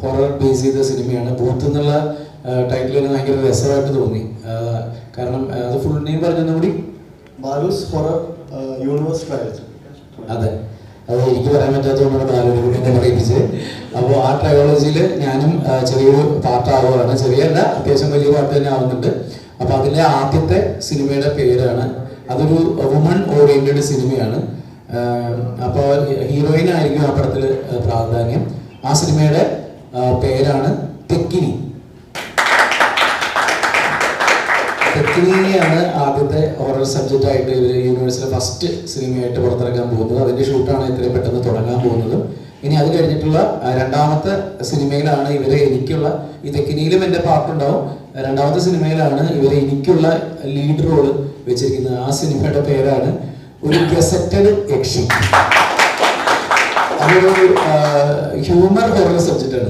Horror base ചെയ്ത സിനിമയാണ്. Booth എന്നുള്ള ടൈറ്റിൽ തന്നെ ഭയങ്കര രസമായിട്ട് തോന്നി. കാരണം അത് ഫുൾ നെയിം പറഞ്ഞൊന്നും കൂടി ബാലൂസ് ഹൊറർ യൂണിവേഴ്സ് ട്രയൽസ്. അതെ, അത് എനിക്ക് പറയാൻ പറ്റാത്തതുകൊണ്ടാണ് ബാലൂരി കൂടി എന്നെ പറയിപ്പിച്ചത്. അപ്പോൾ ആ ട്രയോളജിയിൽ ഞാനും ചെറിയൊരു പാർട്ടാവുകയാണ്. ചെറിയല്ല, അത്യാവശ്യം വലിയ പാർട്ട് തന്നെ ആവുന്നുണ്ട്. അപ്പോൾ അതിലെ ആദ്യത്തെ സിനിമയുടെ പേരാണ്, അതൊരു വുമൺ ഓറിയന്റഡ് സിനിമയാണ്. അപ്പോൾ ഹീറോയിൻ ആയിരിക്കും ആ പടത്തിൽ പ്രാധാന്യം. ആ സിനിമയുടെ പേരാണ് തെക്കിനി. തെക്കിനിയാണ് ആദ്യത്തെ ഹൊറർ സബ്ജക്റ്റ് ആയിട്ട് ഇവർ യൂണിവേഴ്സിലെ ഫസ്റ്റ് സിനിമയായിട്ട് പുറത്തിറക്കാൻ പോകുന്നത്. അതിൻ്റെ ഷൂട്ടാണ് എത്രയും പെട്ടെന്ന് തുടങ്ങാൻ പോകുന്നത്. ഇനി അത് കഴിഞ്ഞിട്ടുള്ള രണ്ടാമത്തെ സിനിമയിലാണ് ഇവർ എനിക്കുള്ള, ഈ തെക്കിനിയിലും എൻ്റെ പാർട്ടുണ്ടാവും, രണ്ടാമത്തെ സിനിമയിലാണ് ഇവർ എനിക്കുള്ള ലീഡ് റോള് വെച്ചിരിക്കുന്നത്. ആ സിനിമയുടെ പേരാണ് ഒരു ഗസറ്റഡ് യക്ഷി. അതൊരു ഹ്യൂമർ ഹൊറർ സബ്ജക്റ്റാണ്.